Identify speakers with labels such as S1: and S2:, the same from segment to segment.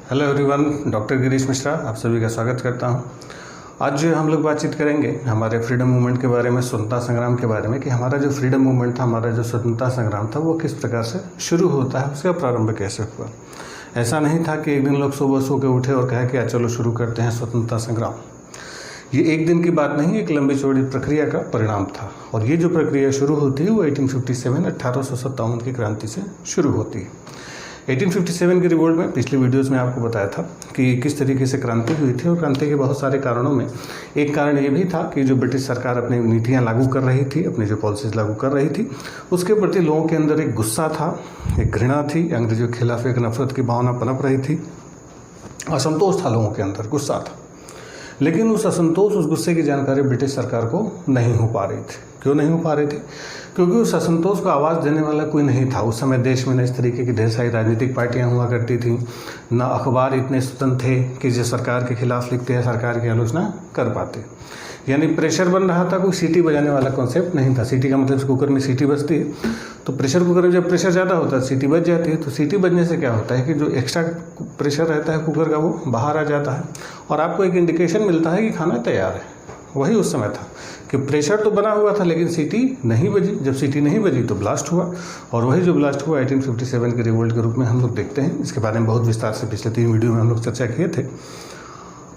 S1: Hello everyone, doctor Girish Mishra आप सभी का स्वागत करता हूं। आज जो हम लोग बातचीत करेंगे हमारे फ्रीडम मूवमेंट के बारे में, स्वतंत्रता संग्राम के बारे में, कि हमारा जो फ्रीडम मूवमेंट था, हमारा जो स्वतंत्रता संग्राम था, वो किस प्रकार से शुरू होता है, उसका प्रारंभ कैसे हुआ। ऐसा नहीं था कि एक दिन लोग सुबह सो के उठे और कहे कि चलो शुरू करते हैं स्वतंत्रता संग्राम। ये एक दिन की बात नहीं, एक लंबी चौड़ी प्रक्रिया का परिणाम था। और ये जो प्रक्रिया शुरू होती है वो 1857 की क्रांति से शुरू होती है। 1857 के रिवोल्ट में पिछले वीडियोस में आपको बताया था कि किस तरीके से क्रांति हुई थी, और क्रांति के बहुत सारे कारणों में एक कारण ये भी था कि जो ब्रिटिश सरकार अपनी नीतियां लागू कर रही थी, अपनी जो पॉलिसीज लागू कर रही थी, उसके प्रति लोगों के अंदर एक गुस्सा था, एक घृणा थी, अंग्रेजों के खिलाफ एक नफरत की भावना पनप रही थी, असंतोष था लोगों के अंदर, गुस्सा था। लेकिन उस असंतोष, उस गुस्से की जानकारी ब्रिटिश सरकार को नहीं हो पा रही थी। क्यों नहीं हो पा रही थी? क्योंकि उस असंतोष को आवाज़ देने वाला कोई नहीं था। उस समय देश में न इस तरीके की ढेर सारी राजनीतिक पार्टियां हुआ करती थी, न अखबार इतने स्वतंत्र थे कि जो सरकार के खिलाफ लिखते हैं सरकार की आलोचना कर पाते। यानी प्रेशर बन रहा था, कोई सीटी बजाने वाला कॉन्सेप्ट नहीं था। सीटी का मतलब कुकर में सीटी बजती है, तो प्रेशर कुकर में जब प्रेशर ज़्यादा होता है सीटी बज जाती है। तो सीटी बजने से क्या होता है कि जो एक्स्ट्रा प्रेशर रहता है कुकर का वो बाहर आ जाता है और आपको एक इंडिकेशन मिलता है कि खाना तैयार है। वही उस समय था कि प्रेशर तो बना हुआ था लेकिन सीटी नहीं बजी। जब सीटी नहीं बजी तो ब्लास्ट हुआ, और वही जो ब्लास्ट हुआ 1857 के रिवोल्ट के रूप में हम लोग देखते हैं। इसके बारे में बहुत विस्तार से पिछले 3 वीडियो में हम लोग चर्चा किए थे।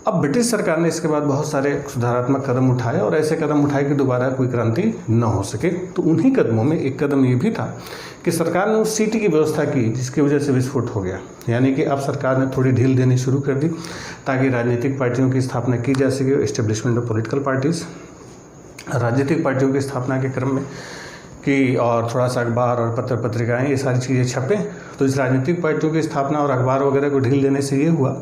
S1: अब ब्रिटिश सरकार ने इसके बाद बहुत सारे सुधारात्मक कदम उठाए, और ऐसे कदम उठाए कि दोबारा कोई क्रांति न हो सके। तो उन्हीं कदमों में एक कदम ये भी था कि सरकार ने उस सीटी की व्यवस्था की जिसकी वजह से विस्फोट हो गया। यानी कि अब सरकार ने थोड़ी ढील देनी शुरू कर दी ताकि राजनीतिक पार्टियों की स्थापना की जा सके। एस्टेब्लिशमेंट ऑफ पॉलिटिकल पार्टीज, राजनीतिक पार्टियों की स्थापना के क्रम में कि और थोड़ा सा अखबार और पत्र पत्रिकाएँ ये सारी चीज़ें छपें। तो इस राजनीतिक पार्टियों की स्थापना और अखबार वगैरह को ढील देने से ये हुआ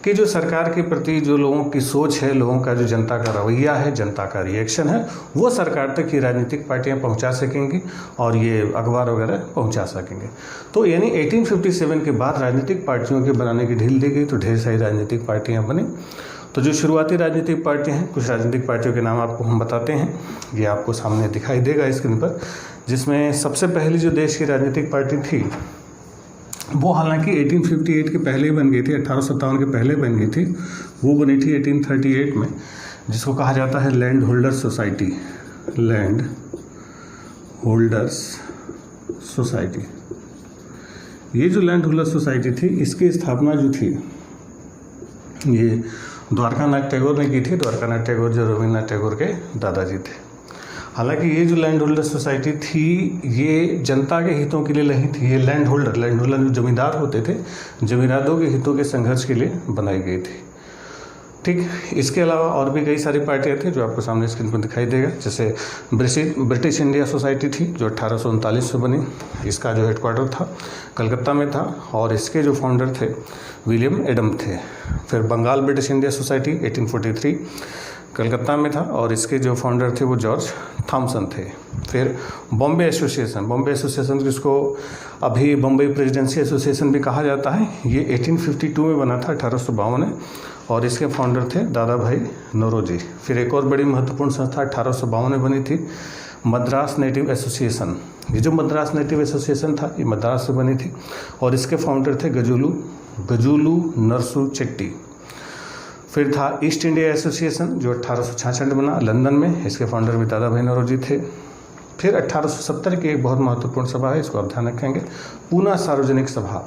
S1: कि जो सरकार के प्रति जो लोगों की सोच है, लोगों का जो जनता का रवैया है, जनता का रिएक्शन है, वो सरकार तक ये राजनीतिक पार्टियां पहुंचा सकेंगी और ये अखबार वगैरह पहुंचा सकेंगे। तो यानी 1857 के बाद राजनीतिक पार्टियों के बनाने की ढील दी गई, तो ढेर सारी राजनीतिक पार्टियां बनी। तो जो शुरुआती राजनीतिक पार्टियां हैं, कुछ राजनीतिक पार्टियों के नाम आपको हम बताते हैं, ये आपको सामने दिखाई देगा स्क्रीन पर। जिसमें सबसे पहली जो देश की राजनीतिक पार्टी थी वो हालांकि 1858 के पहले ही बन गई थी, 1857 के पहले बन गई थी। वो बनी थी 1838 में, जिसको कहा जाता है land holders society. Land holders society, ये जो लैंड होल्डर्स सोसाइटी थी, इसकी स्थापना जो थी ये द्वारका नाथ टैगोर ने की थी। द्वारका नाथ टैगोर जो रविन्द्रनाथ टैगोर के दादाजी थे। हालांकि ये जो लैंड होल्डर सोसाइटी थी ये जनता के हितों के लिए नहीं थी। ये लैंड होल्डर जो जमींदार होते थे, जमींदारों के हितों के संघर्ष के लिए बनाई गई थी। ठीक, इसके अलावा और भी कई सारी पार्टियां थी जो आपको सामने स्क्रीन पर दिखाई देगा। जैसे ब्रिटिश इंडिया सोसाइटी थी जो 1839 में बनी। इसका जो हेडक्वार्टर था कलकत्ता में था, और इसके जो फाउंडर थे विलियम एडम थे। फिर Bengal British India society 1843 Calcutta में था, और इसके जो फाउंडर थे वो जॉर्ज थॉमसन थे। फिर बॉम्बे एसोसिएशन जिसको अभी बम्बई प्रेसिडेंसी एसोसिएशन भी कहा जाता है, ये 1852 में बना था, 1852 में, और इसके फाउंडर थे दादा भाई नौरोजी। फिर एक और बड़ी महत्वपूर्ण संस्था 1852 में बनी थी, मद्रास नेटिव एसोसिएशन। ये जो मद्रास नेटिव एसोसिएशन था ये मद्रास से बनी थी, और इसके फाउंडर थे गजूलू नरसू चेट्टी। फिर था ईस्ट इंडिया एसोसिएशन जो 1866 में बना लंदन में। इसके फाउंडर भी दादा भाई नौरोजी थे। फिर 1870 की एक बहुत महत्वपूर्ण सभा है, इसको आप ध्यान रखेंगे, पूना सार्वजनिक सभा।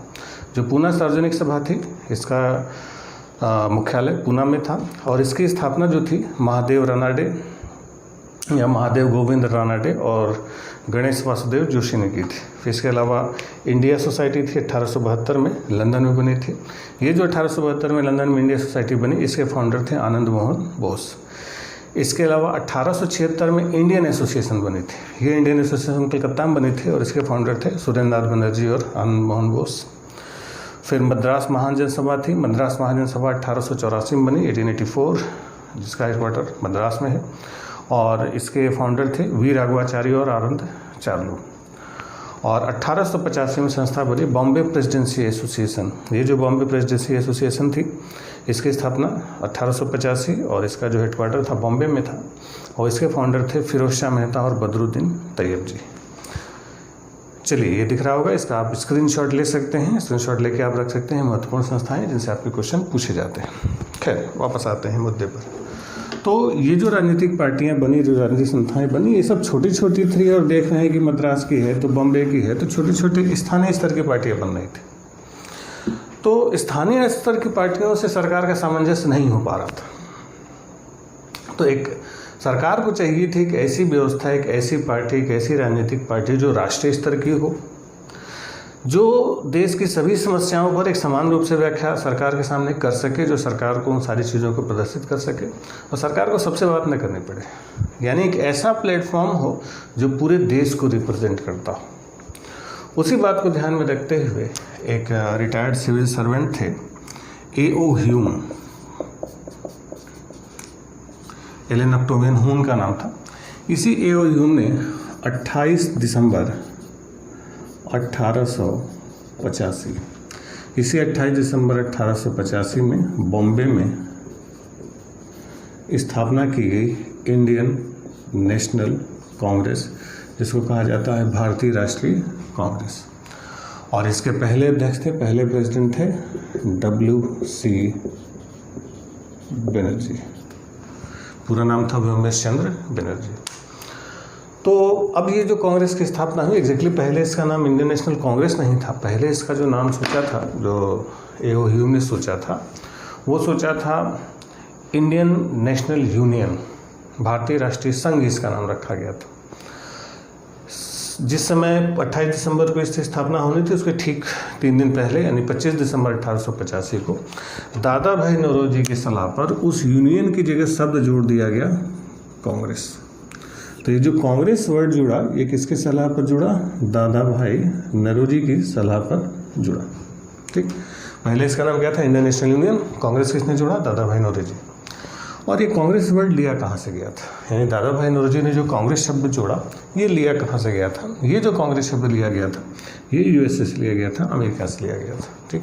S1: जो पूना सार्वजनिक सभा थी इसका मुख्यालय पूना में था, और इसकी स्थापना जो थी महादेव रानाडे या महादेव गोविंद रानाडे और गणेश वासुदेव जोशी ने की थी। फिर इसके अलावा इंडिया सोसाइटी थी 1872 में लंदन में बनी थी। ये जो 1872 में लंदन में इंडिया सोसाइटी बनी, इसके फाउंडर थे आनंद मोहन बोस। इसके अलावा 1876 में इंडियन एसोसिएशन बनी थी। ये इंडियन एसोसिएशन कलकत्ता में बनी थी, और इसके फाउंडर थे सुरेंद्रनाथ बनर्जी और आनंद मोहन बोस। फिर मद्रास महाजन सभा थी। मद्रास महाजन सभा 1884 में बनी, 1884, जिसका हेडक्वार्टर मद्रास में है, और इसके फाउंडर थे वी राघवाचार्य और आनंद चार्लू। और 1885 में संस्था बनी बॉम्बे प्रेसिडेंसी एसोसिएशन। ये जो बॉम्बे प्रेसिडेंसी एसोसिएशन थी इसकी स्थापना 1885, और इसका जो हेडक्वार्टर था बॉम्बे में था, और इसके फाउंडर थे फिरोज शाह मेहता और बदरुद्दीन तैयब जी। चलिए, ये दिख रहा होगा, इसका आप स्क्रीनशॉट ले सकते हैं, स्क्रीनशॉट लेके आप रख सकते हैं। महत्वपूर्ण संस्थाएं जिनसे आपके क्वेश्चन पूछे जाते हैं। खैर, वापस आते हैं मुद्दे पर। तो ये जो राजनीतिक पार्टियां बनी, जो राजनीतिक संस्थाएं बनी, ये सब छोटी छोटी थी। और देख रहे हैं कि मद्रास की है तो बॉम्बे की है, तो छोटी छोटी स्थानीय स्तर की पार्टियां बन रही थी। तो स्थानीय स्तर की पार्टियों से सरकार का सामंजस्य नहीं हो पा रहा था। तो एक सरकार को चाहिए थी कि ऐसी व्यवस्था, एक ऐसी पार्टी, एक ऐसी राजनीतिक पार्टी जो राष्ट्रीय स्तर की हो, जो देश की सभी समस्याओं पर एक समान रूप से व्याख्या सरकार के सामने कर सके, जो सरकार को उन सारी चीज़ों को प्रदर्शित कर सके और सरकार को सबसे बात न करनी पड़े। यानी एक ऐसा प्लेटफॉर्म हो जो पूरे देश को रिप्रेजेंट करता हो। उसी बात को ध्यान में रखते हुए एक रिटायर्ड सिविल सर्वेंट थे, A.O. Hume, Elon Octavian Hume का नाम था। इसी A.O. ह्यूम ने 28 दिसंबर 1885, इसी 28 दिसंबर 1885 में बॉम्बे में स्थापना की गई इंडियन नेशनल कांग्रेस, जिसको कहा जाता है भारतीय राष्ट्रीय कांग्रेस। और इसके पहले अध्यक्ष थे, पहले प्रेसिडेंट थे W.C. बनर्जी। पूरा नाम था व्योमेश चंद्र बनर्जी। तो अब ये जो कांग्रेस की स्थापना हुई, एग्जैक्टली पहले इसका नाम इंडियन नेशनल कांग्रेस नहीं था। पहले इसका जो नाम सोचा था, जो A.O. ह्यूम ने सोचा था, वो सोचा था इंडियन नेशनल यूनियन, भारतीय राष्ट्रीय संघ इसका नाम रखा गया था। जिस समय 28 दिसंबर को इसकी स्थापना होनी थी, उसके ठीक 3 दिन पहले यानी 25 दिसंबर 1885 को दादा भाई नौरोजी की सलाह पर उस यूनियन की जगह शब्द जोड़ दिया गया कांग्रेस। तो ये जो कांग्रेस वर्ड जुड़ा, ये किसकी सलाह पर जुड़ा? दादा भाई नौरोजी की सलाह पर जुड़ा। ठीक, पहले इसका नाम क्या था? Indian national union. कांग्रेस किसने जोड़ा? दादा भाई नौरोजी। और ये कांग्रेस वर्ड लिया कहाँ से गया था? यानी दादा भाई नौरोजी ने जो कांग्रेस शब्द जोड़ा, ये लिया कहाँ से गया था? ये जो कांग्रेस शब्द लिया गया था, ये USA से लिया गया था, अमेरिका से लिया गया था। ठीक,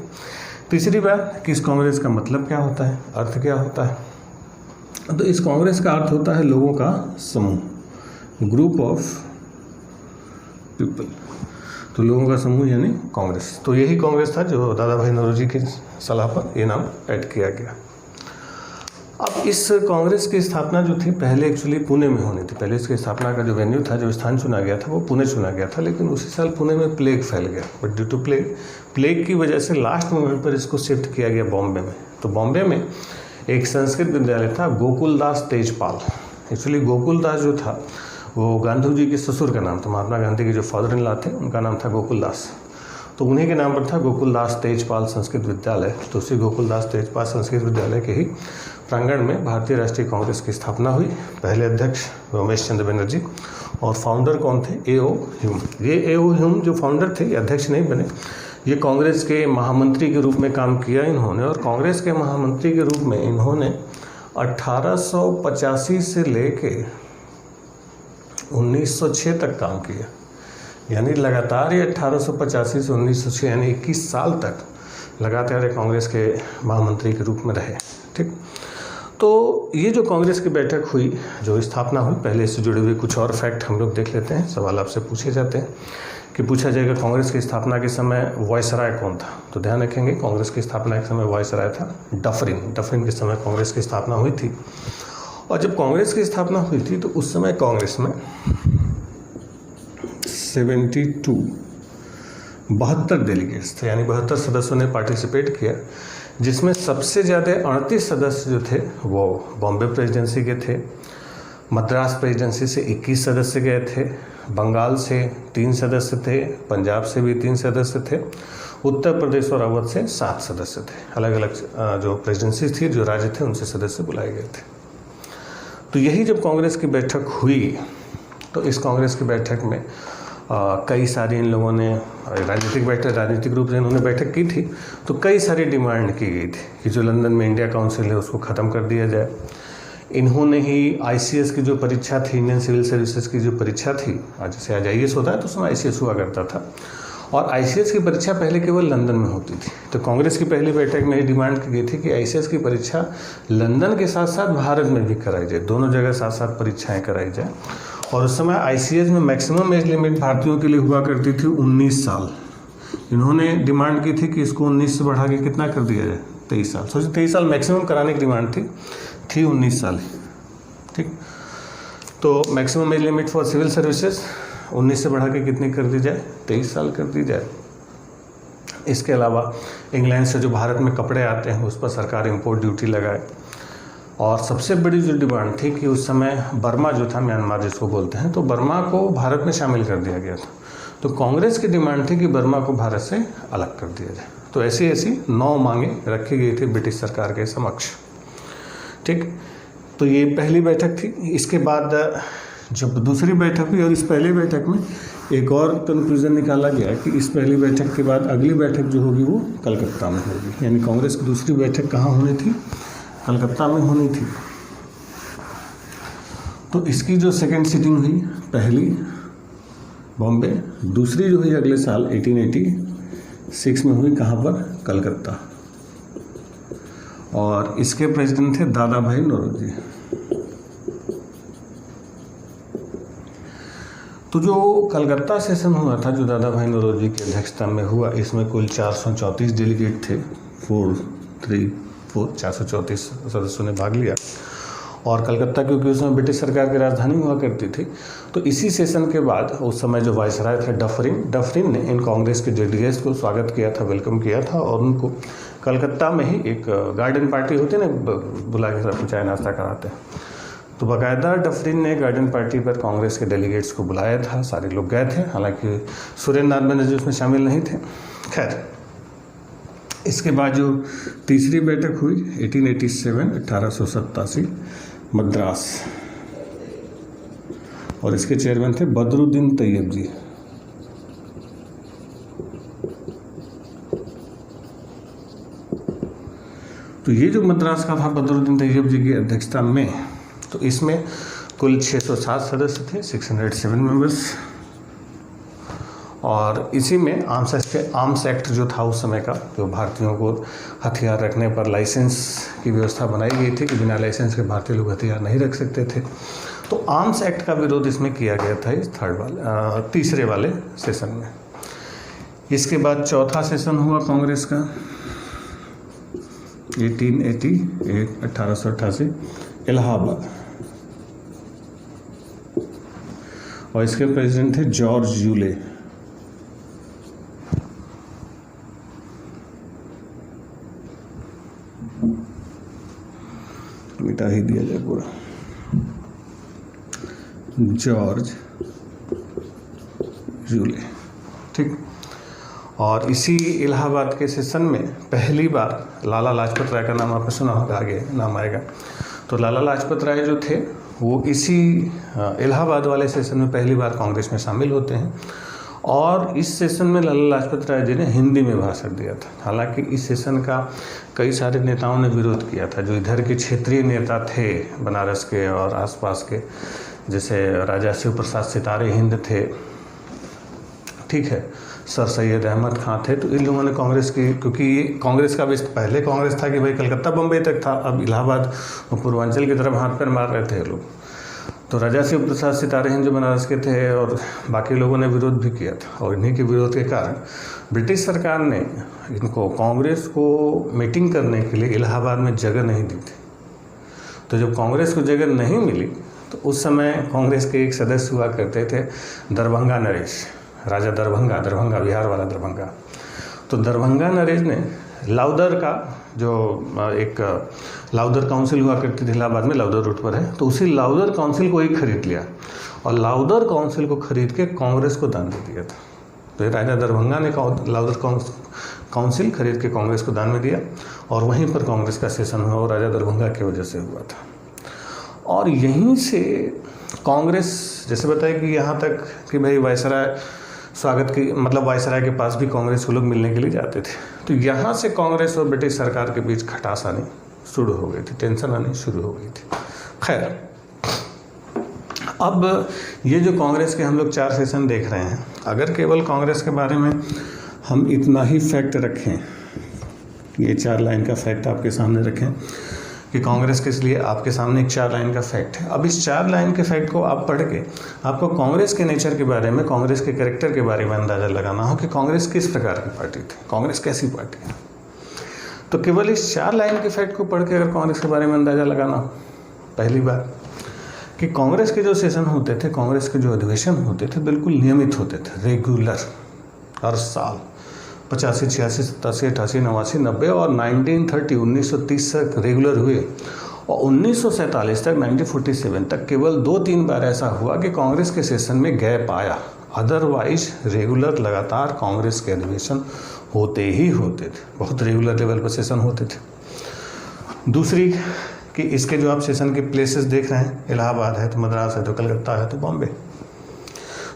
S1: तीसरी बात कि इस कांग्रेस का मतलब क्या होता है, अर्थ क्या होता है? तो इस कांग्रेस का अर्थ होता है लोगों का समूह, ग्रुप ऑफ पीपल। तो लोगों का समूह यानी कांग्रेस। तो यही कांग्रेस था जो दादा भाई नौरोजी की सलाह पर ये नाम ऐड किया गया। अब इस कांग्रेस की स्थापना जो थी, पहले एक्चुअली पुणे में होनी थी। पहले इसकी स्थापना का जो वेन्यू था, जो स्थान चुना गया था, वो पुणे चुना गया था। लेकिन उसी साल पुणे में प्लेग फैल गया। बट ड्यू टू प्लेग की वजह से लास्ट मोमेंट पर इसको शिफ्ट किया गया बॉम्बे में। तो बॉम्बे में एक संस्कृत विद्यालय था, गोकुलदास तेजपाल। एक्चुअली गोकुलदास जो था वो गांधी जी के ससुर का नाम था। महात्मा गांधी के जो फादर इन लॉ थे, उनका नाम था गोकुलदास। तो उन्हीं के नाम पर था गोकुलदास तेजपाल संस्कृत विद्यालय। तो उसी गोकुलदास तेजपाल संस्कृत विद्यालय के ही प्रांगण में भारतीय राष्ट्रीय कांग्रेस की स्थापना हुई। पहले अध्यक्ष व्योमेश चंद्र बनर्जी और फाउंडर कौन थे? A.O. ह्यूम। ये A.O. ह्यूम जो फाउंडर थे, ये अध्यक्ष नहीं बने। ये कांग्रेस के महामंत्री के रूप में काम किया इन्होंने। और कांग्रेस के महामंत्री के रूप में इन्होंने 1885 से लेके 1906 तक काम किया। यानी लगातार ये 1885 से 1906 यानी 21 साल तक लगातार कांग्रेस के महामंत्री के रूप में रहे। ठीक, तो ये जो कांग्रेस की बैठक हुई, जो स्थापना हुई, पहले इससे जुड़े हुए कुछ और फैक्ट हम लोग देख लेते हैं। सवाल आपसे पूछे जाते हैं कि पूछा जाएगा कांग्रेस की स्थापना के समय वायसराय कौन था? तो ध्यान रखेंगे, कांग्रेस की स्थापना के समय वायसराय था डफरिन के समय कांग्रेस की स्थापना हुई थी। और जब कांग्रेस की स्थापना हुई थी तो उस समय कांग्रेस में 72 डेलीगेट्स थे, यानी 72 सदस्यों ने पार्टिसिपेट किया, जिसमें सबसे ज़्यादा 38 सदस्य जो थे वो बॉम्बे प्रेसिडेंसी के थे, मद्रास प्रेसिडेंसी से 21 सदस्य गए थे, बंगाल से 3 सदस्य थे, पंजाब से भी 3 सदस्य थे, उत्तर प्रदेश और अवध से 7 सदस्य थे। अलग अलग जो प्रेसिडेंसी थी, जो राज्य थे, उनसे सदस्य बुलाए गए थे। तो यही जब कांग्रेस की बैठक हुई, तो इस कांग्रेस की बैठक में कई सारी इन लोगों ने राजनीतिक रूप से इन्होंने बैठक की थी। तो कई सारी डिमांड की गई थी कि जो लंदन में इंडिया काउंसिल है उसको ख़त्म कर दिया जाए। इन्होंने ही ICS की जो परीक्षा थी, इंडियन सिविल सर्विसेज की जो परीक्षा थी, जैसे आज IAS होता है तो उसमें ICS हुआ करता था, और ICS की परीक्षा पहले केवल लंदन में होती थी। तो कांग्रेस की पहली बैठक में ये डिमांड की गई थी कि ICS की परीक्षा लंदन के साथ साथ भारत में भी कराई जाए, दोनों जगह साथ साथ परीक्षाएं कराई जाए। और उस समय ICS में मैक्सिमम एज लिमिट भारतीयों के लिए हुआ करती थी 19 साल। इन्होंने डिमांड की थी कि इसको 19 से बढ़ा के कितना कर दिया जाए, 23 साल। सोचिए 23 साल मैक्सिमम कराने की डिमांड थी 19 साल। ठीक, तो maximum age limit for civil services 19 से बढ़ा के कितनी कर दी जाए, 23 साल कर दी जाए। इसके अलावा इंग्लैंड से जो भारत में कपड़े आते हैं उस पर सरकार इंपोर्ट ड्यूटी लगाए। और सबसे बड़ी जो डिमांड थी कि उस समय बर्मा जो था, म्यांमार जिसको बोलते हैं, तो बर्मा को भारत में शामिल कर दिया गया था। तो कांग्रेस की डिमांड थी कि बर्मा को भारत से अलग कर दिया जाए। तो ऐसी 9 मांगे रखी गई थी ब्रिटिश सरकार के समक्ष। ठीक, तो ये पहली बैठक थी। इसके बाद जब दूसरी बैठक हुई और इस पहली बैठक में एक और कंक्लूजन निकाला गया कि इस पहली बैठक के बाद अगली बैठक जो होगी वो कलकत्ता में होगी। यानी कांग्रेस की दूसरी बैठक कहाँ होनी थी, कलकत्ता में होनी थी। तो इसकी जो सेकंड सिटिंग हुई, पहली बॉम्बे, दूसरी जो हुई अगले साल 1886 में हुई कहाँ पर, कलकत्ता। और इसके प्रेसिडेंट थे दादा भाई नौरोजी। तो जो कलकत्ता सेशन हुआ था, जो दादा भाई नौरोजी की अध्यक्षता में हुआ, इसमें कुल 434 डेलीगेट थे, 434 सदस्यों ने भाग लिया। और कलकत्ता क्योंकि उसमें ब्रिटिश सरकार की राजधानी हुआ करती थी, तो इसी सेशन के बाद उस समय जो वायसराय थे डफरिन ने इन कांग्रेस के डेलीगेट्स को स्वागत किया था, वेलकम किया था, और उनको कलकत्ता में ही एक गार्डन पार्टी होती है ना, बुला के सब चाय नाश्ता कराते हैं, तो बाकायदा डफरिन ने गार्डन पार्टी पर कांग्रेस के डेलीगेट्स को बुलाया था। सारे लोग गए थे, हालांकि सुरेंद्र नाथ बनर्जी उसमें शामिल नहीं थे। खैर, इसके बाद जो तीसरी बैठक हुई 1887 मद्रास, और इसके चेयरमैन थे बदरुद्दीन तैयब जी। तो ये जो मद्रास का था बदरुद्दीन तैयब जी की अध्यक्षता में, तो इसमें कुल 607 सदस्य थे, 607 मेंबर्स। और इसी में आर्म्स एक्ट जो था उस समय का, जो भारतीयों को हथियार रखने पर लाइसेंस की व्यवस्था बनाई गई थी कि बिना लाइसेंस के भारतीय लोग हथियार नहीं रख सकते थे। तो आर्म्स एक्ट का विरोध इसमें किया गया था इस तीसरे वाले सेशन में। इसके बाद चौथा सेशन हुआ कांग्रेस का 1888 इलाहाबाद, और इसके प्रेसिडेंट थे जॉर्ज यूले। मिटा ही दिया जाए पूरा, जॉर्ज यूले। ठीक, और इसी इलाहाबाद के सेशन में पहली बार लाला लाजपत राय का नाम आपने सुना होगा, आगे नाम आएगा। तो लाला लाजपत राय जो थे वो इसी इलाहाबाद वाले सेशन में पहली बार कांग्रेस में शामिल होते हैं। और इस सेशन में लाला लाजपत राय जी ने हिंदी में भाषण दिया था। हालांकि इस सेशन का कई सारे नेताओं ने विरोध किया था, जो इधर के क्षेत्रीय नेता थे बनारस के और आसपास के, जैसे राजा शिव प्रसाद सितारे हिंद थे, ठीक है, सर सैयद अहमद खां थे। तो इन लोगों ने कांग्रेस की, क्योंकि ये कांग्रेस का पहले कांग्रेस था कि भाई कलकत्ता बम्बई तक था, अब इलाहाबाद और पूर्वांचल की तरफ हाथ पैर मार रहे थे लोग। तो राजा शिव प्रसाद सितारे हिंद जो बनारस के थे और बाकी लोगों ने विरोध भी किया था, और इन्हीं के विरोध के कारण ब्रिटिश सरकार ने इनको, कांग्रेस को मीटिंग करने के लिए इलाहाबाद में जगह नहीं दी थी। तो जब कांग्रेस को जगह नहीं मिली तो उस समय कांग्रेस के एक सदस्य हुआ करते थे दरभंगा नरेश, राजा दरभंगा बिहार वाला दरभंगा। तो दरभंगा नरेश ने लाउदर का, जो एक लाउदर काउंसिल हुआ करती थी इलाहाबाद में, लाउदर रूट पर है, तो उसी लाउदर काउंसिल को ही खरीद लिया और लाउदर काउंसिल को खरीद के कांग्रेस को दान दे दिया था। तो ये राजा दरभंगा ने लाउदर काउंसिल खरीद के कांग्रेस को दान में दिया, और वहीं पर कांग्रेस का सेशन हुआ, और राजा दरभंगा की वजह से हुआ था। और यहीं से कांग्रेस, जैसे बताया कि यहाँ तक कि भाई वायसराय स्वागत की, मतलब वायसराय के पास भी कांग्रेस के लोग मिलने के लिए जाते थे। तो यहाँ से कांग्रेस और ब्रिटिश सरकार के बीच खटास आनी शुरू हो गई थी, टेंशन आनी शुरू हो गई थी। खैर, अब ये जो कांग्रेस के हम लोग 4 सेशन देख रहे हैं, अगर केवल कांग्रेस के बारे में हम इतना ही फैक्ट रखें, ये 4 लाइन का फैक्ट आपके सामने रखें कि कांग्रेस किस लिए, आपके सामने एक 4 लाइन का फैक्ट है। अब इस 4 लाइन के फैक्ट को आप पढ़ के आपको कांग्रेस के नेचर के बारे में, कांग्रेस के कैरेक्टर के बारे में अंदाज़ा लगाना हो कि कांग्रेस किस प्रकार की पार्टी थी, कांग्रेस कैसी पार्टी है। तो केवल इस 4 लाइन के फैक्ट को पढ़ के अगर कांग्रेस के बारे में अंदाज़ा लगाना हो, पहली बात कि कांग्रेस के जो सेशन होते थे, कांग्रेस के जो अधिवेशन होते थे, बिल्कुल नियमित होते थे, रेगुलर, हर साल 85, 86, 87, 88, 89, 90 और 1930 1930 तक रेगुलर हुए और 1947 तक 1947 तक केवल 2-3 बार ऐसा हुआ कि कांग्रेस के सेशन में गैप आया। अदरवाइज रेगुलर लगातार कांग्रेस के अधिवेशन होते ही होते थे, बहुत रेगुलर लेवल पर सेशन होते थे। दूसरी कि इसके जो आप सेशन के प्लेसेस देख रहे हैं, इलाहाबाद है तो मद्रास है तो कलकत्ता है तो बॉम्बे,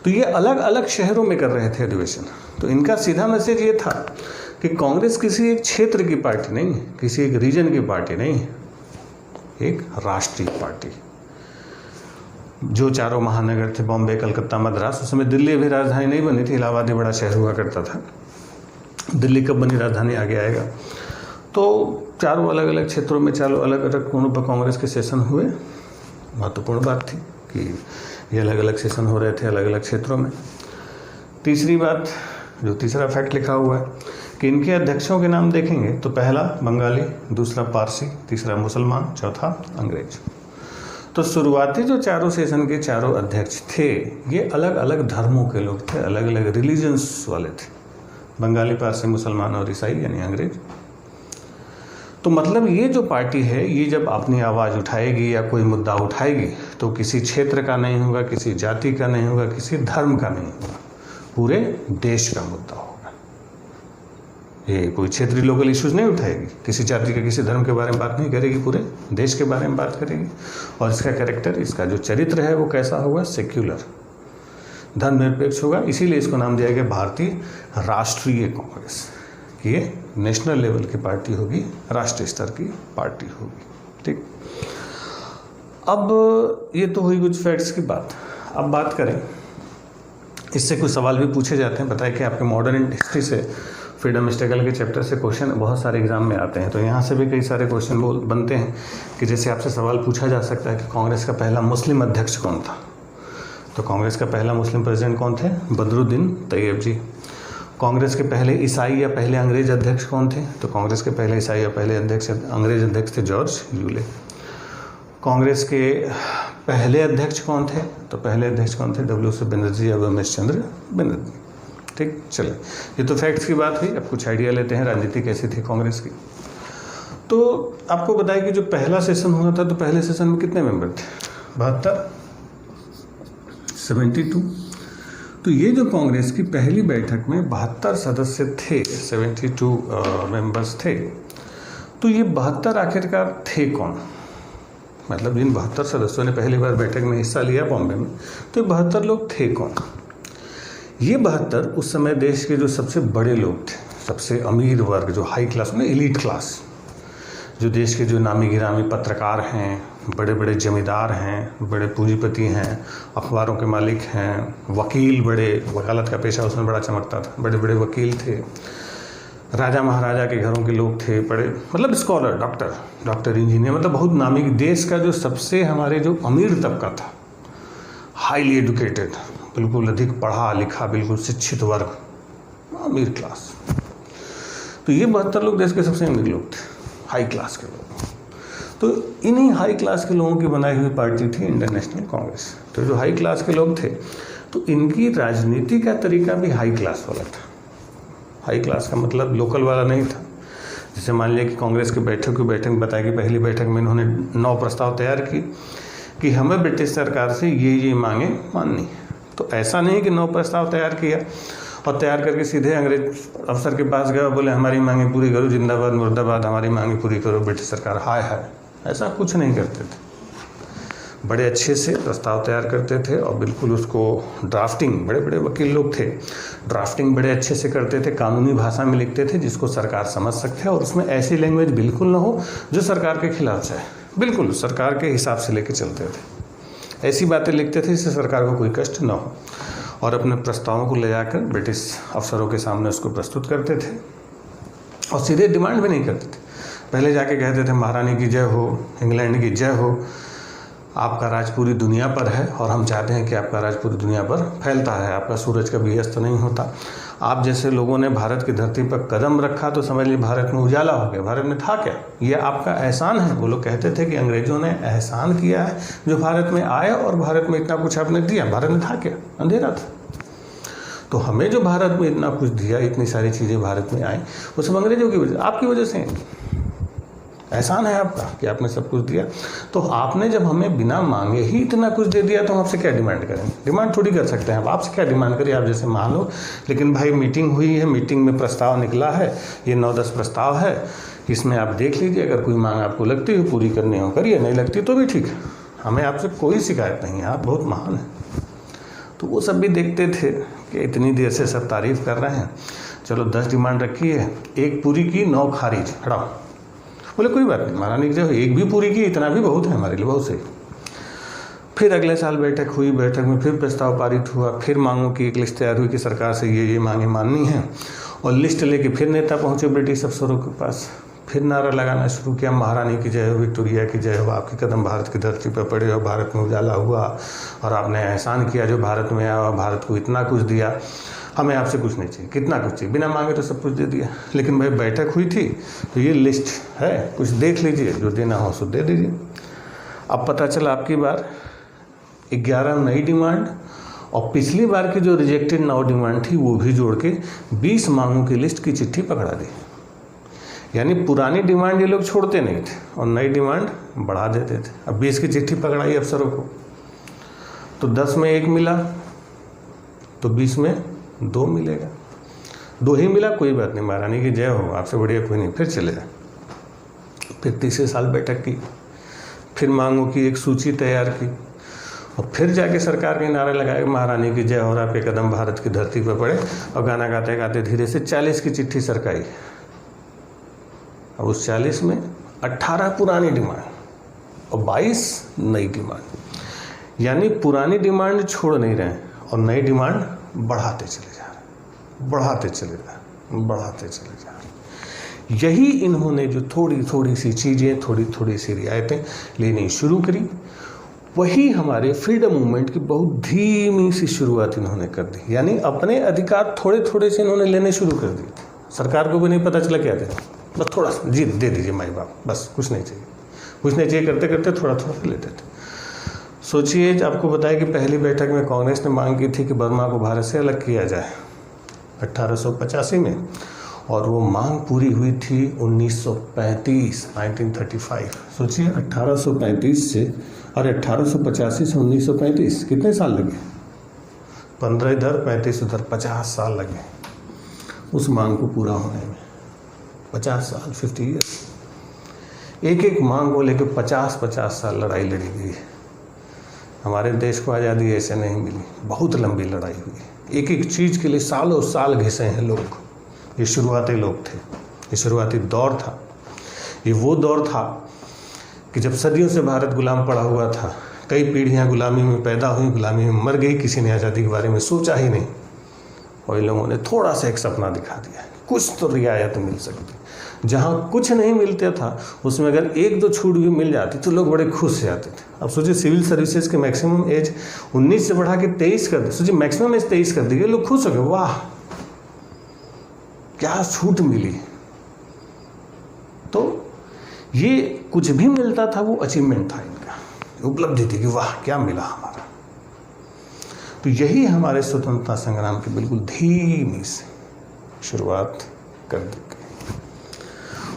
S1: तो ये अलग अलग शहरों में कर रहे थे अधिवेशन। तो इनका सीधा मैसेज ये था कि कांग्रेस किसी एक क्षेत्र की पार्टी नहीं है, किसी एक रीजन की पार्टी नहीं है, एक राष्ट्रीय पार्टी। जो 4 महानगर थे, बॉम्बे, कलकत्ता, मद्रास, उस समय दिल्ली अभी राजधानी नहीं बनी थी, इलाहाबाद ही बड़ा शहर हुआ करता था। दिल्ली कब बनी राजधानी आगे आएगा। तो 4 अलग अलग क्षेत्रों में 4 अलग अलग कोनों पर कांग्रेस के सेशन हुए। महत्वपूर्ण बात थी कि ये अलग अलग सेशन हो रहे थे अलग अलग क्षेत्रों में। तीसरी बात, जो तीसरा फैक्ट लिखा हुआ है कि इनके अध्यक्षों के नाम देखेंगे तो पहला बंगाली, दूसरा पारसी, तीसरा मुसलमान, चौथा अंग्रेज। तो शुरुआती जो 4 सेशन के 4 अध्यक्ष थे, ये अलग अलग धर्मों के लोग थे, अलग अलग रिलीजन्स वाले थे, बंगाली, पारसी, मुसलमान और ईसाई यानी अंग्रेज। तो मतलब ये जो पार्टी है, ये जब अपनी आवाज़ उठाएगी या कोई मुद्दा उठाएगी तो किसी क्षेत्र का नहीं होगा, किसी जाति का नहीं होगा, किसी धर्म का नहीं होगा, पूरे देश का मुद्दा होगा। ये कोई क्षेत्रीय लोकल इश्यूज नहीं उठाएगी, किसी जाति के किसी धर्म के बारे में बात नहीं करेगी, पूरे देश के बारे में बात करेगी। और इसका कैरेक्टर, इसका जो चरित्र है वो कैसा होगा, सेक्युलर, धर्मनिरपेक्ष होगा। इसीलिए इसको नाम दिया गया भारतीय राष्ट्रीय कांग्रेस। ये नेशनल लेवल की पार्टी होगी, राष्ट्रीय स्तर की पार्टी होगी। ठीक, अब ये तो हुई कुछ फैक्ट्स की बात। अब बात करें, इससे कुछ सवाल भी पूछे जाते हैं। बताया कि आपके मॉडर्न हिस्ट्री से, फ्रीडम स्ट्रगल के चैप्टर से क्वेश्चन बहुत सारे एग्जाम में आते हैं। तो यहाँ से भी कई सारे क्वेश्चन बनते हैं कि जैसे आपसे सवाल पूछा जा सकता है कि कांग्रेस का पहला मुस्लिम अध्यक्ष कौन था। तो कांग्रेस का पहला मुस्लिम प्रेसिडेंट कौन थे, बदरुद्दीन तैयब जी। कांग्रेस के पहले ईसाई या पहले अंग्रेज अध्यक्ष कौन थे, तो कांग्रेस के पहले ईसाई या पहले अंग्रेज अध्यक्ष थे जॉर्ज यूले। कांग्रेस के पहले अध्यक्ष कौन थे, तो पहले अध्यक्ष कौन थे, W.C. बनर्जी या उमेश चंद्र बनर्जी। ठीक, चले, ये तो फैक्ट्स की बात हुई। अब कुछ आइडिया लेते हैं राजनीति कैसी थी कांग्रेस की। तो आपको बताया कि जो पहला सेशन हुआ था, तो पहले सेशन में कितने मेंबर थे, 72। तो ये जो कांग्रेस की पहली बैठक में 72 सदस्य थे, 72 मेंबर्स थे। तो ये 72 आखिरकार थे कौन, मतलब जिन 72 सदस्यों ने पहली बार बैठक में हिस्सा लिया बॉम्बे में, तो ये 72 लोग थे कौन। ये 72 उस समय देश के जो सबसे बड़े लोग थे, सबसे अमीर वर्ग, जो हाई क्लास में एलीट क्लास, जो देश के जो नामी गिरामी पत्रकार हैं, बड़े बड़े जमींदार हैं, बड़े पूंजीपति हैं, अखबारों के मालिक हैं, वकील, बड़े वकालत का पेशा उसमें बड़ा चमकता था, बड़े बड़े वकील थे, राजा महाराजा के घरों के लोग थे, बड़े मतलब स्कॉलर, डॉक्टर, इंजीनियर, मतलब बहुत नामी। देश का जो सबसे हमारे जो अमीर तबका था, हाईली एजुकेटेड, बिल्कुल अधिक पढ़ा लिखा, बिल्कुल शिक्षित वर्ग, अमीर क्लास। तो ये 72 लोग देश के सबसे अमीर लोग थे, हाई क्लास के लोग। तो इन्हीं हाई क्लास के लोगों की बनाई हुई पार्टी थी इंडियन नेशनल कांग्रेस। तो जो हाई क्लास के लोग थे, तो इनकी राजनीति का तरीका भी हाई क्लास वाला था। हाई क्लास का मतलब लोकल वाला नहीं था। जैसे मान लिया कि कांग्रेस की बैठक बताया कि पहली बैठक में इन्होंने 9 प्रस्ताव तैयार की कि हमें ब्रिटिश सरकार से ये मांगे माननी। तो ऐसा नहीं कि 9 प्रस्ताव तैयार किया और तैयार करके सीधे अंग्रेज अफसर के पास गए, बोले हमारी मांगे पूरी करो, जिंदाबाद मुर्दाबाद, हमारी मांगे पूरी करो ब्रिटिश सरकार, हाय हाय। ऐसा कुछ नहीं करते थे, बड़े अच्छे से प्रस्ताव तैयार करते थे और बिल्कुल उसको ड्राफ्टिंग, बड़े बड़े वकील लोग थे, ड्राफ्टिंग बड़े अच्छे से करते थे, कानूनी भाषा में लिखते थे जिसको सरकार समझ सकते हैं, और उसमें ऐसी लैंग्वेज बिल्कुल ना हो जो सरकार के खिलाफ जाए, बिल्कुल सरकार के हिसाब से लेके चलते थे। ऐसी बातें लिखते थे जिससे सरकार को कोई कष्ट ना हो, और अपने प्रस्तावों को ले जाकर ब्रिटिश अफसरों के सामने उसको प्रस्तुत करते थे और सीधे डिमांड भी नहीं करते थे। पहले जाके कहते थे महारानी की जय हो, इंग्लैंड की जय हो, आपका राज पूरी दुनिया पर है और हम चाहते हैं कि आपका राज पूरी दुनिया पर फैलता है, आपका सूरज कभी अस्त नहीं होता। आप जैसे लोगों ने भारत की धरती पर कदम रखा तो समझ लीजिए भारत में उजाला हो गया। भारत में था क्या? ये आपका एहसान है। वो लोग कहते थे कि अंग्रेजों ने एहसान किया है जो भारत में आए और भारत में इतना कुछ आपने दिया। भारत में था क्या? अंधेरा था। तो हमें जो भारत में इतना कुछ दिया, इतनी सारी चीज़ें भारत में आई, वो सब अंग्रेजों की वजह, आपकी वजह से एहसान है आपका कि आपने सब कुछ दिया। तो आपने जब हमें बिना मांगे ही इतना कुछ दे दिया तो हम आपसे क्या डिमांड करेंगे? डिमांड थोड़ी कर सकते हैं। अब आपसे क्या डिमांड करिए, आप जैसे मान लो। लेकिन भाई मीटिंग हुई है, मीटिंग में प्रस्ताव निकला है, ये 9-10 प्रस्ताव है, इसमें आप देख लीजिए, अगर कोई मांग आपको लगती हो पूरी करनी हो करिए, नहीं लगती तो भी ठीक है, हमें आपसे कोई शिकायत नहीं है, आप बहुत महान हैं। तो वो सब भी देखते थे कि इतनी देर से सब तारीफ़ कर रहे हैं, चलो 10 डिमांड रखी है, एक पूरी की 9 खारिज, हटाओ। बोले कोई बात नहीं महारानी की जब एक भी पूरी की, इतना भी बहुत है हमारे लिए, बहुत सही। फिर अगले साल बैठक हुई, बैठक में फिर प्रस्ताव पारित हुआ, फिर मांगों की एक लिस्ट तैयार हुई कि सरकार से ये मांगे माननी है, और लिस्ट लेके फिर नेता पहुंचे ब्रिटिश अफसरों के पास, फिर नारा लगाना शुरू किया, महारानी की जय हो, विक्टोरिया की जय हो, आपके कदम भारत की धरती पर पड़े और भारत में उजाला हुआ और आपने एहसान किया जो भारत में आया और भारत को इतना कुछ दिया, हमें आपसे कुछ नहीं चाहिए। कितना कुछ चाहिए? बिना मांगे तो सब कुछ दे दिया। लेकिन भाई बैठक हुई थी तो ये लिस्ट है, कुछ देख लीजिए, जो देना हो सो दे दीजिए। अब पता चला आपकी बार 11 नई डिमांड और पिछली बार की जो रिजेक्टेड 9 डिमांड थी वो भी जोड़ के 20 मांगों की लिस्ट की चिट्ठी पकड़ा दी। यानी पुरानी डिमांड ये लोग छोड़ते नहीं थे और नई डिमांड बढ़ा देते थे। अब 20 की चिट्ठी पकड़ाई अफसरों को, तो 10 में 1 मिला तो 20 में 2 मिलेगा। 2 ही मिला, कोई बात नहीं, महारानी की जय हो, आपसे बढ़िया कोई नहीं, फिर चले जाए। फिर तीसरे साल बैठक की, फिर मांगों की एक सूची तैयार की और फिर जाके सरकार के नारे लगाए महारानी की जय हो, आपके कदम भारत की धरती पर पड़े, और गाना गाते गाते धीरे से 40 की चिट्ठी सरकाई। अब उस 40 में 18 पुरानी डिमांड और 22 नई डिमांड, यानी पुरानी डिमांड छोड़ नहीं रहे और नई डिमांड बढ़ाते चले जा रहे, बढ़ाते चले जा रहे, बढ़ाते चले जा रहे। यही इन्होंने जो थोड़ी थोड़ी सी चीज़ें, थोड़ी थोड़ी सी रियायतें लेनी शुरू करी, वही हमारे फ्रीडम मूवमेंट की बहुत धीमी सी शुरुआत इन्होंने कर दी। यानी अपने अधिकार थोड़े थोड़े से इन्होंने लेने शुरू कर दिए। सरकार को भी नहीं पता चला क्या देना, बस थोड़ा सा जी दे दीजिए माई बाप, बस कुछ नहीं चाहिए, कुछ नहीं चाहिए, करते करते थोड़ा थोड़ा लेते थे। सोचिए, आपको बताया कि पहली बैठक में कांग्रेस ने मांग की थी कि बर्मा को भारत से अलग किया जाए 1885 में, और वो मांग पूरी हुई थी 1935। सोचिए 1835 से और 1885 से 1935 कितने साल लगे? 15 इधर 35 उधर, 50 साल लगे उस मांग को पूरा होने में। 50 साल, 50 ईयर्स। एक एक मांग को लेकर 50-50 साल लड़ाई लड़ी गई। हमारे देश को आज़ादी ऐसे नहीं मिली, बहुत लंबी लड़ाई हुई। एक एक चीज़ के लिए सालों साल घिसे हैं लोग। ये शुरुआती लोग थे, ये शुरुआती दौर था। ये वो दौर था कि जब सदियों से भारत गुलाम पड़ा हुआ था, कई पीढ़ियां गुलामी में पैदा हुई, गुलामी में मर गई, किसी ने आज़ादी के बारे में सोचा ही नहीं। और इन लोगों ने थोड़ा सा एक सपना दिखा दिया, कुछ तो रियायत मिल सकती। जहाँ कुछ नहीं मिलता था उसमें अगर 1-2 छूट भी मिल जाती तो लोग बड़े खुश हो जाते थे। अब सोचिए, सिविल सर्विसेज के मैक्सिमम एज 19 से बढ़ा के 23 कर दी। सोचिए मैक्सिमम एज 23 कर दी गई, लोग खुश हो गए, वाह क्या छूट मिली। तो ये कुछ भी मिलता था वो अचीवमेंट था इनका, उपलब्धि थी कि वाह क्या मिला हमारा। तो यही हमारे स्वतंत्रता संग्राम की बिल्कुल धीमी से शुरुआत कर दी गई।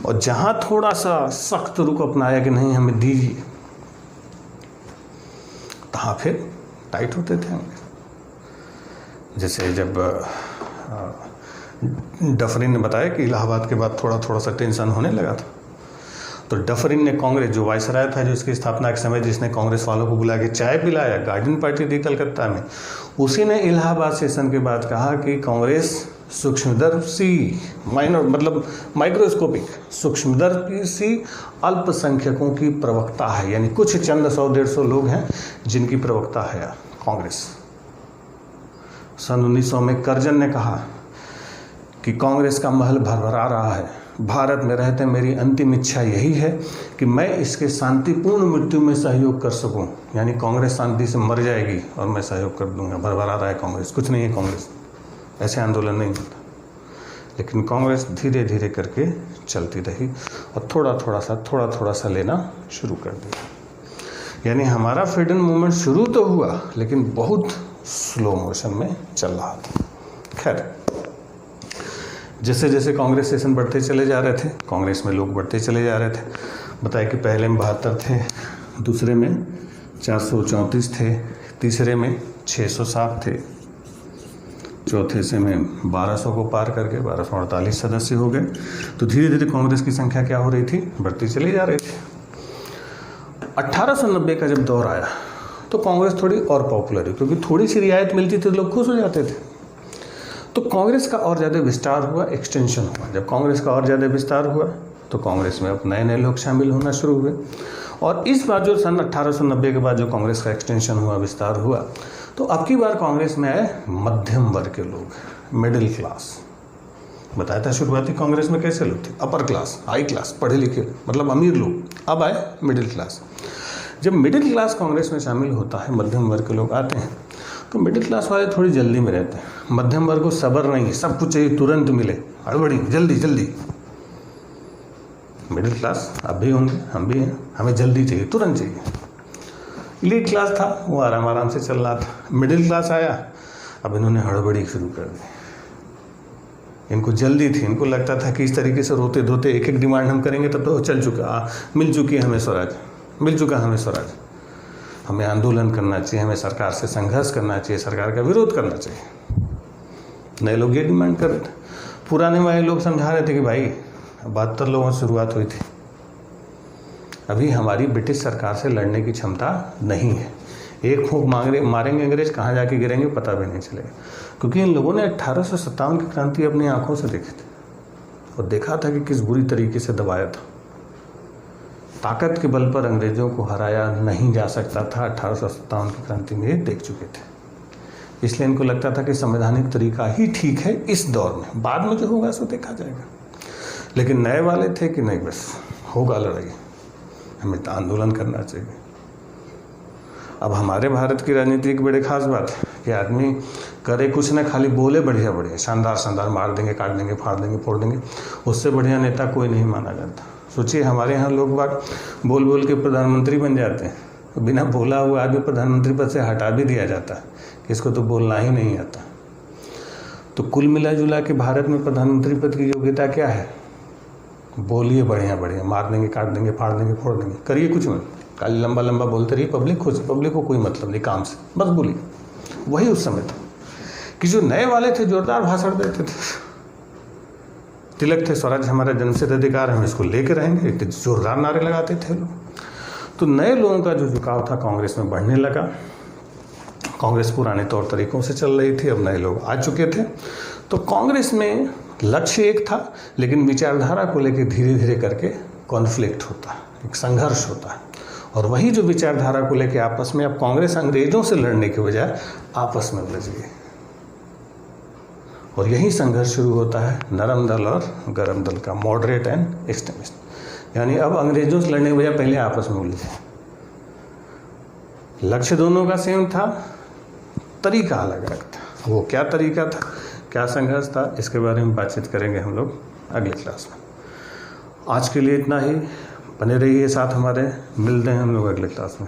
S1: और जहाँ थोड़ा सा सख्त रुख अपनाया कि नहीं हमें दीजिए, तहाँ फिर टाइट होते थे। जैसे जब डफरिन ने बताया कि इलाहाबाद के बाद थोड़ा थोड़ा सा टेंशन होने लगा था, तो डफरिन ने कांग्रेस, जो वायसराय था जो इसकी स्थापना के समय जिसने कांग्रेस वालों को बुला के चाय पिलाया, गार्डन पार्टी थी कलकत्ता में, उसी ने इलाहाबाद सेशन के बाद कहा कि कांग्रेस सूक्ष्मदर्शी, माइनर मतलब माइक्रोस्कोपिक, सूक्ष्मदर्शी अल्पसंख्यकों की प्रवक्ता है। यानी कुछ चंद 100-150 लोग हैं जिनकी प्रवक्ता है कांग्रेस। सन 1900 में कर्जन ने कहा कि कांग्रेस का महल भरभरा रहा है, भारत में रहते मेरी अंतिम इच्छा यही है कि मैं इसके शांतिपूर्ण मृत्यु में सहयोग कर सकूं। यानी कांग्रेस शांति से मर जाएगी और मैं सहयोग कर दूंगा। भरभरा रहा है कांग्रेस, कुछ नहीं है कांग्रेस, ऐसे आंदोलन नहीं होता। लेकिन कांग्रेस धीरे धीरे करके चलती रही और थोड़ा थोड़ा सा लेना शुरू कर दिया। यानी हमारा फ्रीडम मूवमेंट शुरू तो हुआ लेकिन बहुत स्लो मोशन में चल रहा था। खैर, जैसे जैसे कांग्रेस सेशन बढ़ते चले जा रहे थे, कांग्रेस में लोग बढ़ते चले जा रहे थे। बताया कि पहले में 72 थे, दूसरे में 434 थे, तीसरे में 607 थे, चौथे से में 1200 को पार करके 1248 सदस्य हो गए। तो धीरे धीरे कांग्रेस की संख्या क्या हो रही थी, बढ़ती चली जा रही थी। 1890 का जब दौर आया तो कांग्रेस थोड़ी और पॉपुलर हुई, क्योंकि थोड़ी सी रियायत मिलती थी तो लोग खुश हो जाते थे। तो कांग्रेस का और ज़्यादा विस्तार हुआ, एक्सटेंशन हुआ। जब कांग्रेस का और ज़्यादा विस्तार हुआ तो कांग्रेस में अब नए नए लोग शामिल होना शुरू हुए। और इस बार जो सन 1890 के बाद जो कांग्रेस का एक्सटेंशन हुआ, विस्तार हुआ, तो अब की बार कांग्रेस में आए मध्यम वर्ग के लोग, मिडिल क्लास। बताया था शुरुआती कांग्रेस में कैसे लोग थे, अपर क्लास, हाई क्लास, पढ़े लिखे, मतलब अमीर लोग। अब आए मिडिल क्लास। जब मिडिल क्लास कांग्रेस में शामिल होता है, मध्यम वर्ग के लोग आते हैं, तो मिडिल क्लास वाले थोड़ी जल्दी में रहते हैं। मध्यम वर्ग को सब्र नहीं है, सब कुछ चाहिए तुरंत मिले, हड़बड़ी, जल्दी जल्दी। मिडिल क्लास अब भी होंगे, हम भी हैं, हमें जल्दी चाहिए, तुरंत चाहिए। एलीट क्लास था, वो आराम आराम से चल रहा था। मिडिल क्लास आया, अब इन्होंने हड़बड़ी शुरू कर दी। इनको जल्दी थी, इनको लगता था कि इस तरीके से रोते धोते एक एक डिमांड हम करेंगे तब तो चल चुका, मिल चुकी हमें स्वराज, मिल चुका हमें स्वराज। हमें आंदोलन करना चाहिए, हमें सरकार से संघर्ष करना चाहिए, सरकार का विरोध करना चाहिए। नए लोग ये डिमांड कर रहे थे। पुराने वाले लोग समझा रहे थे कि भाई 72 लोगों से शुरुआत हुई थी, अभी हमारी ब्रिटिश सरकार से लड़ने की क्षमता नहीं है। एक फूंक मारेंगे अंग्रेज, कहाँ जाके गिरेंगे पता भी नहीं चलेगा। क्योंकि इन लोगों ने 1857 की क्रांति अपनी आंखों से देखी थी और देखा था कि किस बुरी तरीके से दबाया था। ताकत के बल पर अंग्रेजों को हराया नहीं जा सकता था, 1857 की क्रांति में ये देख चुके थे। इसलिए इनको लगता था कि संवैधानिक तरीका ही ठीक है इस दौर में, बाद में जो होगा सो देखा जाएगा। लेकिन नए वाले थे कि नहीं, बस होगा लड़ाई, हमें तो आंदोलन करना चाहिए। अब हमारे भारत की राजनीति की बड़ी खास बात है कि आदमी करे कुछ ना, खाली बोले बढ़िया बढ़िया, शानदार शानदार, मार देंगे, काट देंगे, फाड़ देंगे, फोड़ देंगे। उससे बढ़िया नेता कोई नहीं माना जाता। सोचिए, हमारे यहाँ लोग बात बोल बोल के प्रधानमंत्री बन जाते हैं, तो बिना बोला हुआ आदमी प्रधानमंत्री पद से हटा भी दिया जाता है कि इसको तो बोलना ही नहीं आता। तो कुल मिला जुला के भारत में प्रधानमंत्री पद की योग्यता क्या है? बोलिए बढ़िया बढ़िया, मार देंगे, काट देंगे, फाड़ देंगे, फोड़ देंगे, करिए कुछ मत, खाली लंबा लंबा बोलते रहिए, पब्लिक खुश, पब्लिक को कोई मतलब नहीं काम से, बस बोलिए। वही उस समय था कि जो नए वाले थे जोरदार भाषण देते थे, तिलक थे, स्वराज हमारा जन्मसिद्ध अधिकार, हम इसको लेके रहेंगे, एक जोरदार नारे लगाते थे लोग। तो नए लोगों का जो झुकाव था कांग्रेस में बढ़ने लगा। कांग्रेस पुराने तौर तरीकों से चल रही थी, अब नए लोग आ चुके थे। तो कांग्रेस में लक्ष्य एक था, लेकिन विचारधारा को लेकर धीरे धीरे करके कॉन्फ्लिक्ट होता है, एक संघर्ष होता है। और वही जो विचारधारा को लेकर आपस में, अब कांग्रेस अंग्रेजों से लड़ने के बजाय आपस में उलझ गई। और यही संघर्ष शुरू होता है नरम दल और गरम दल का, मॉडरेट एंड एक्सट्रीमिस्ट। यानी अब अंग्रेजों से लड़ने के बजाय पहले आपस में उलझे। लक्ष्य दोनों का सेम था, तरीका अलग अलग था। वो क्या तरीका था, क्या संघर्ष था, इसके बारे में बातचीत करेंगे हम लोग अगली क्लास में। आज के लिए इतना ही, बने रहिए साथ हमारे, मिलते हैं हम लोग अगले क्लास में।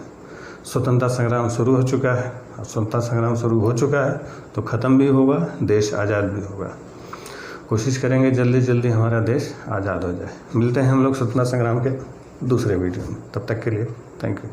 S1: स्वतंत्रता संग्राम शुरू हो चुका है, अब स्वतंत्रता संग्राम शुरू हो चुका है तो ख़त्म भी होगा, देश आज़ाद भी होगा। कोशिश करेंगे जल्दी जल्दी हमारा देश आज़ाद हो जाए। मिलते हैं हम लोग स्वतंत्रता संग्राम के दूसरे वीडियो में, तब तक के लिए थैंक यू।